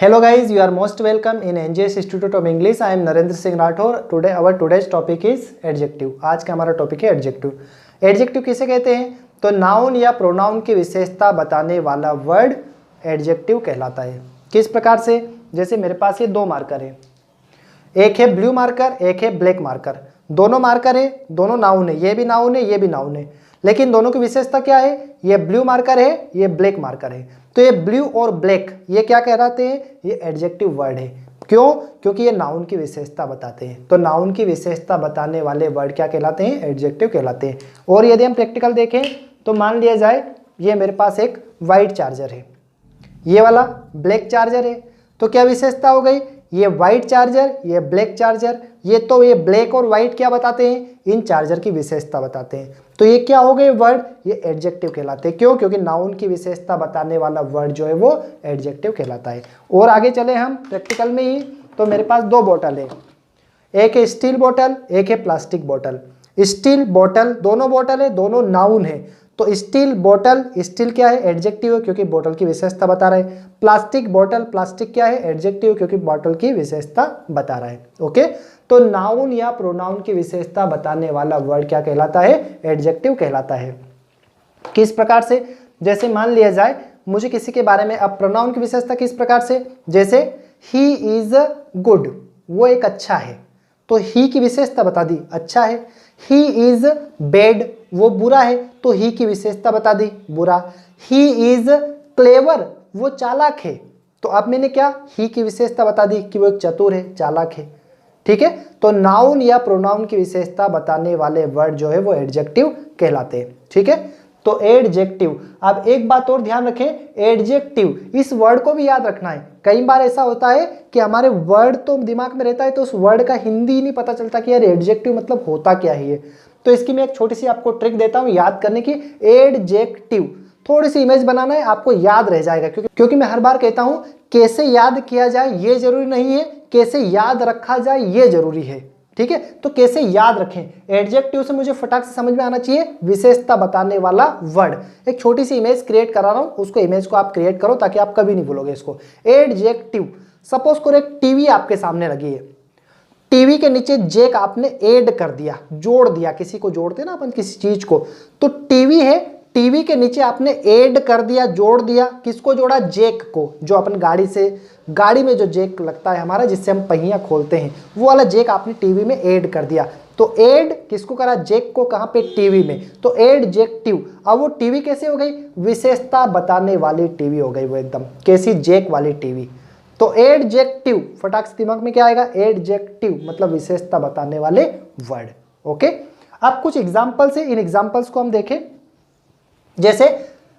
Hello guys, you are most welcome in NGS Institute of English. I am Narendra Singh Rathore. Today's topic is adjective. आज का हमारा topic है adjective. Adjective किसे कहते हैं? तो नाउन या प्रोनाउन की विशेषता बताने वाला वर्ड एडजेक्टिव कहलाता है. किस प्रकार से? जैसे मेरे पास ये दो मार्कर है, एक है ब्लू मार्कर, एक है ब्लैक मार्कर. दोनों मार्कर है, दोनों नाउन है, ये भी नाउन है, ये भी नाउन है, लेकिन दोनों की विशेषता क्या है? ये ब्लू मार्कर है, ये ब्लैक मार्कर है. तो ये ब्लू और ब्लैक ये क्या कहलाते हैं? ये एडजेक्टिव वर्ड है. क्यों? क्योंकि ये नाउन की विशेषता बताते हैं. तो नाउन की विशेषता बताने वाले वर्ड क्या कहलाते हैं? एडजेक्टिव कहलाते हैं. और यदि हम प्रैक्टिकल देखें तो मान लिया जाए ये मेरे पास एक वाइट चार्जर है, ये वाला ब्लैक चार्जर है. तो क्या विशेषता हो गई? ये वाइट चार्जर, ये ब्लैक चार्जर. ये तो ये ब्लैक और वाइट क्या बताते हैं? इन चार्जर की विशेषता बताते हैं. तो ये क्या हो गए वर्ड? ये एडजेक्टिव कहलाते हैं. क्यों? क्योंकि नाउन की विशेषता बताने वाला वर्ड जो है वो एडजेक्टिव कहलाता है. और आगे चले हम प्रैक्टिकल में ही. तो मेरे पास दो बोतल है, एक है स्टील बोतल, एक है प्लास्टिक बोतल. स्टील बोतल, दोनों बोतल है, दोनों नाउन है. तो स्टील बोतल, स्टील क्या है? एडजेक्टिव है क्योंकि बोतल की विशेषता बता रहा है. प्लास्टिक बोतल, प्लास्टिक क्या है? एडजेक्टिव क्योंकि बोतल की विशेषता बता रहा है. ओके, तो नाउन या प्रोनाउन की विशेषता बताने वाला वर्ड क्या कहलाता है? एडजेक्टिव कहलाता है. किस प्रकार से? जैसे मान लिया जाए मुझे किसी के बारे में, अब प्रोनाउन की विशेषता किस प्रकार से? जैसे ही इज गुड, वो एक अच्छा है, तो ही की विशेषता बता दी, अच्छा है. ही इज बैड, वो बुरा है, तो ही की विशेषता बता दी, बुरा. ही इज क्लेवर, वो चालाक है, तो अब मैंने क्या? ही की विशेषता बता दी कि वो एक चतुर है, चालाक है. ठीक है, तो नाउन या प्रोनाउन की विशेषता बताने वाले वर्ड जो है वो एडजेक्टिव कहलाते हैं. ठीक है, तो एडजेक्टिव. अब एक बात और ध्यान रखें, एडजेक्टिव इस वर्ड को भी याद रखना है. कई बार ऐसा होता है कि हमारे वर्ड तो दिमाग में रहता है, तो उस वर्ड का हिंदी ही नहीं पता चलता कि यार एडजेक्टिव मतलब होता क्या है ये. तो इसकी मैं एक छोटी सी आपको ट्रिक देता हूँ याद करने की. एडजेक्टिव थोड़ी सी इमेज बनाना है, आपको याद रह जाएगा. क्योंकि मैं हर बार कहता हूँ कैसे याद किया जाए ये जरूरी नहीं है, कैसे याद रखा जाए ये जरूरी है. ठीक है, तो कैसे याद रखें? एडजेक्टिव से मुझे फटाक से समझ में आना चाहिए विशेषता बताने वाला वर्ड. एक छोटी सी इमेज क्रिएट करा रहा हूं, उसको इमेज को आप क्रिएट करो ताकि आप कभी नहीं भूलोगे इसको. एडजेक्टिव, सपोज करो एक टीवी आपके सामने लगी है, टीवी के नीचे जेक आपने ऐड कर दिया, जोड़ दिया. किसी को जोड़ते ना अपन, किसी चीज को, तो टीवी है, टीवी के नीचे आपने ऐड कर दिया, जोड़ दिया. किसको जोड़ा? जेक को, जो अपन गाड़ी में जो जेक लगता है हमारा, जिससे हम पहिया खोलते हैं, वो वाला जेक आपने टीवी में ऐड कर दिया. तो ऐड किसको करा? जेक को. कहां पे? टीवी में. तो एडजेक्टिव. अब वो टीवी कैसे हो गई? विशेषता बताने वाली टीवी हो गई वो एकदम. कैसी? जेक वाली टीवी. तो एडजेक्टिव, फटाक से दिमाग में क्या आएगा? एडजेक्टिव मतलब विशेषता बताने वाले वर्ड. ओके, अब कुछ एग्जाम्पल्स है, इन एग्जाम्पल्स को हम देखें. जैसे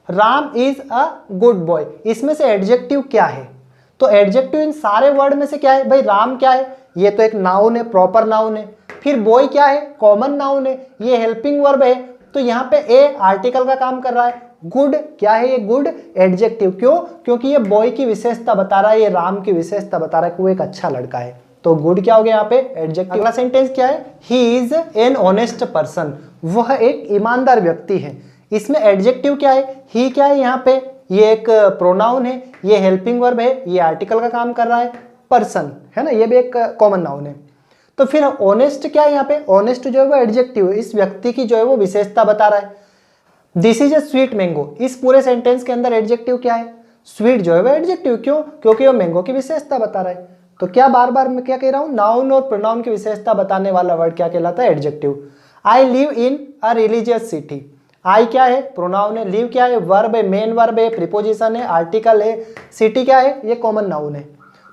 Ram is a good boy, इसमें से एडजेक्टिव क्या है? तो एडजेक्टिव इन सारे वर्ड में से क्या है भाई? राम क्या है? ये तो एक नाउन है, प्रॉपर नाउन है. फिर बॉय क्या है? कॉमन नाउन है. ये हेल्पिंग वर्ब है, तो यहाँ पे ए आर्टिकल का काम कर रहा है. गुड क्या है? ये गुड एडजेक्टिव. क्यों? क्योंकि ये बॉय की विशेषता बता रहा है, ये राम की विशेषता बता रहा है कि वो एक अच्छा लड़का है. तो गुड क्या हो गया यहाँ पे? एडजेक्टिव. अगला सेंटेंस क्या है? He is an honest person, वह एक ईमानदार व्यक्ति है. इसमें एडजेक्टिव क्या है? ही क्या है यहाँ पे? ये एक प्रोनाउन है, ये हेल्पिंग वर्ब है, ये आर्टिकल का काम कर रहा है. पर्सन है ना, ये भी एक कॉमन नाउन है. तो फिर ऑनेस्ट क्या है यहाँ पे? ऑनेस्ट जो है वो एडजेक्टिव है, इस व्यक्ति की जो है वो विशेषता बता रहा है. This is a sweet mango, इस पूरे सेंटेंस के अंदर एडजेक्टिव क्या है? स्वीट जो है वो एडजेक्टिव. क्यों? क्योंकि वो मैंगो की विशेषता बता रहा है. तो क्या बार बार मैं क्या कह रहा हूँ? नाउन और प्रोनाउन की विशेषता बताने वाला वर्ड क्या कहलाता है? Adjective. I live in a religious city. I क्या है? प्रोनाउन है. लिव क्या है? वर्ब है, मेन वर्ब है, प्रीपोजिशन है, आर्टिकल है. सिटी क्या है? ये कॉमन नाउन है.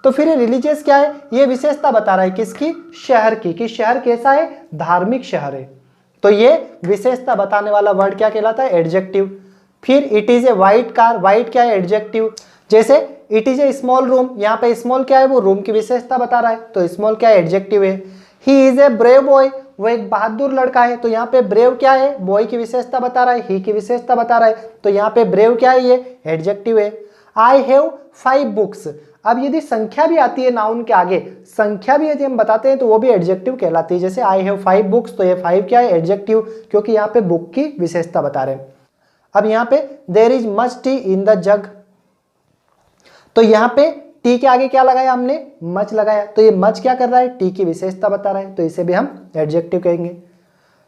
तो फिर रिलीजियस क्या है? ये विशेषता बता रहा है किसकी? शहर की, कि शहर कैसा है? धार्मिक शहर है. तो ये विशेषता बताने वाला वर्ड क्या कहलाता है? एडजेक्टिव. फिर it is a white car, white क्या है? एडजेक्टिव. जैसे it is a small room, यहाँ पे स्मॉल क्या है? वो रूम की विशेषता बता रहा है, तो स्मॉल क्या है? एडजेक्टिव है. He is a brave boy, वो एक बहादुर लड़का है, तो यहाँ पे ब्रेव क्या है? बॉय की विशेषता बता रहा है, ही की विशेषता बता रहा है, तो यहाँ पे ब्रेव क्या है? ये एडजेक्टिव है. I have 5 books. अब यदि संख्या भी आती है नाउन के आगे, संख्या भी यदि हम बताते हैं तो वो भी एडजेक्टिव कहलाती है. जैसे आई हैव 5 बुक्स, तो ये 5 क्या है? एडजेक्टिव, क्योंकि यहाँ पे बुक की विशेषता बता रहे हैं. अब यहाँ पे there is much tea in the jug, तो यहाँ पे टी के आगे क्या लगाया हमने, मच लगाया, तो ये मच क्या कर रहा है, टी की विशेषता बता रहा है, तो इसे भी हम एडजेक्टिव कहेंगे।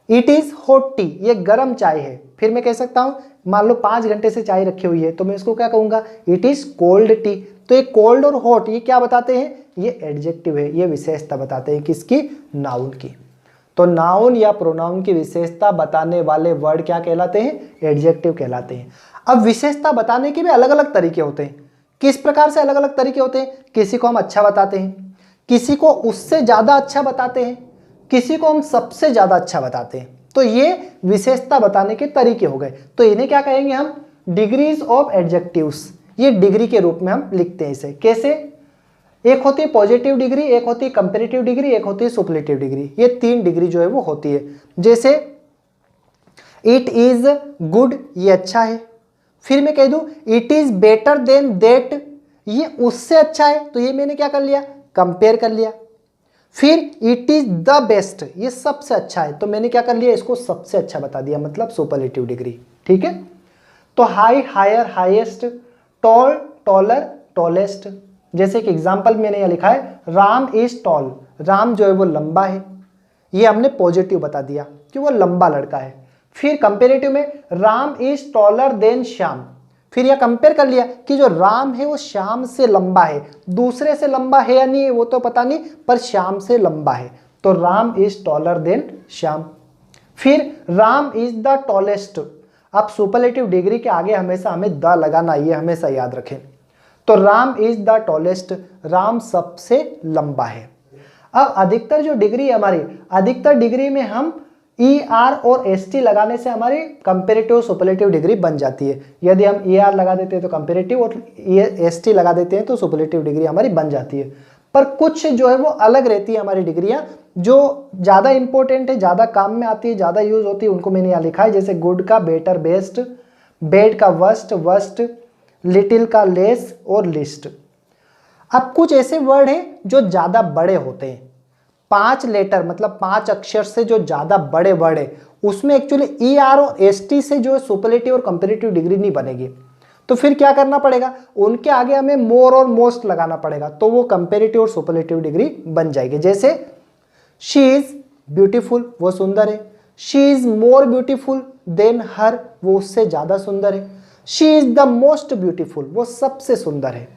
इट इज हॉट टी, ये गर्म चाय है। फिर मैं कह सकता हूं मान लो 5 घंटे से चाय रखी हुई है, तो मैं इसको क्या कहूंगा, इट इज कोल्ड टी। तो ये कोल्ड और हॉट ये क्या बताते हैं, ये एडजेक्टिव है, ये विशेषता बताते हैं किसकी, नाउन की। तो नाउन या प्रोनाउन की विशेषता बताने वाले वर्ड क्या कहलाते हैं, एडजेक्टिव कहलाते हैं। अब विशेषता बताने के भी अलग अलग तरीके होते हैं। किस प्रकार से अलग अलग तरीके होते हैं, किसी को हम अच्छा बताते हैं, किसी को उससे ज्यादा अच्छा बताते हैं, किसी को हम सबसे ज्यादा अच्छा बताते हैं। तो ये विशेषता बताने के तरीके हो गए। तो इन्हें क्या कहेंगे हम, डिग्रीज ऑफ एडजेक्टिव्स। ये डिग्री के रूप में हम लिखते हैं इसे। कैसे, एक होती है पॉजिटिव डिग्री, एक होती है कंपैरेटिव डिग्री, एक होती है सुपरलेटिव डिग्री। ये 3 डिग्री जो है वो होती है। जैसे इट इज गुड, ये अच्छा है। फिर मैं कह दूं it is better than that, ये उससे अच्छा है, तो ये मैंने क्या कर लिया, कंपेयर कर लिया। फिर इट इज द बेस्ट, ये सबसे अच्छा है, तो मैंने क्या कर लिया, इसको सबसे अच्छा बता दिया, मतलब सुपरलेटिव डिग्री। ठीक है। तो high, higher, highest, tall, taller, tallest. जैसे एक एग्जांपल मैंने यहां लिखा है, राम इज टॉल, राम जो है वो लंबा है, ये हमने पॉजिटिव बता दिया कि वो लंबा लड़का है। फिर कंपेरेटिव में Ram is taller than Shyam, फिर यह कंपेयर कर लिया कि जो राम है वो श्याम से लंबा है, दूसरे से लंबा है या नहीं वो तो पता नहीं, पर श्याम से लंबा है, तो Ram is taller than Shyam. फिर राम इज द टॉलेस्ट। अब सुपरलेटिव डिग्री के आगे हमेशा हमें द लगाना, ये हमेशा याद रखें। तो Ram is the tallest, Ram सबसे लंबा है। अब अधिकतर जो डिग्री है हमारी, अधिकतर डिग्री में हम ER और ST लगाने से हमारी कंपेरेटिव सुपरलेटिव डिग्री बन जाती है। यदि हम ER लगा देते हैं तो कंपेरेटिव, और ST लगा देते हैं तो सुपरलेटिव डिग्री हमारी बन जाती है। पर कुछ जो है वो अलग रहती है हमारी डिग्रियां, जो ज़्यादा इंपॉर्टेंट है, ज़्यादा काम में आती है, ज़्यादा यूज होती है, उनको मैंने यहाँ लिखा है। जैसे गुड का बेटर, बेस्ट, बेड का वर्स्ट, वर्स्ट, लिटिल का लेस और लिस्ट। अब कुछ ऐसे वर्ड हैं जो ज़्यादा बड़े होते हैं, 5 लेटर मतलब 5 अक्षर से जो ज्यादा बड़े वर्ड है, उसमें एक्चुअली ER और ST से जो सुपरलेटिव और कंपैरेटिव डिग्री नहीं बनेगी। तो फिर क्या करना पड़ेगा, उनके आगे हमें मोर और मोस्ट लगाना पड़ेगा, तो वो कंपैरेटिव और सुपरलेटिव डिग्री बन जाएगी। जैसे शी इज ब्यूटीफुल, वो सुंदर है। She is more beautiful than her, वो उससे ज्यादा सुंदर है। She is the most beautiful, वो सबसे सुंदर है।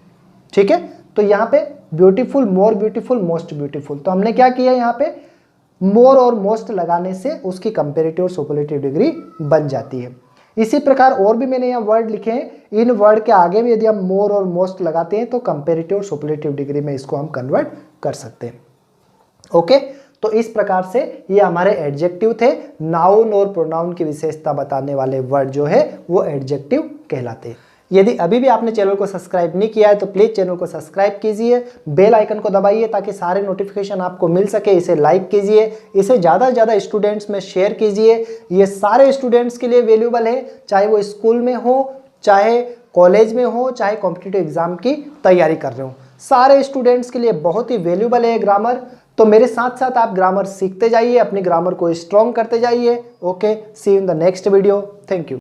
ठीक है। तो यहाँ पे beautiful, more beautiful, most beautiful, तो हमने क्या किया, यहाँ पे मोर और मोस्ट लगाने से उसकी कंपैरेटिव और सुपरलेटिव डिग्री बन जाती है। इसी प्रकार और भी मैंने यहाँ वर्ड लिखे हैं, इन वर्ड के आगे भी यदि हम मोर और मोस्ट लगाते हैं तो कंपैरेटिव और सुपरलेटिव डिग्री में इसको हम कन्वर्ट कर सकते हैं। ओके। तो इस प्रकार से ये हमारे एडजेक्टिव थे। नाउन और प्रोनाउन की विशेषता बताने वाले वर्ड जो है वो एडजेक्टिव कहलाते हैं। यदि अभी भी आपने चैनल को सब्सक्राइब नहीं किया है तो प्लीज चैनल को सब्सक्राइब कीजिए, बेल आइकन को दबाइए ताकि सारे नोटिफिकेशन आपको मिल सके। इसे लाइक कीजिए, इसे ज़्यादा से ज़्यादा स्टूडेंट्स में शेयर कीजिए। ये सारे स्टूडेंट्स के लिए वैल्यूबल है, चाहे वो स्कूल में हो, चाहे कॉलेज में हो, चाहे कॉम्पिटिटिव एग्जाम की तैयारी कर रहे हो, सारे स्टूडेंट्स के लिए बहुत ही वैल्यूबल है ग्रामर। तो मेरे साथ साथ आप ग्रामर सीखते जाइए, अपनी ग्रामर को स्ट्रॉन्ग करते जाइए। Okay, see you in the next video. Thank you.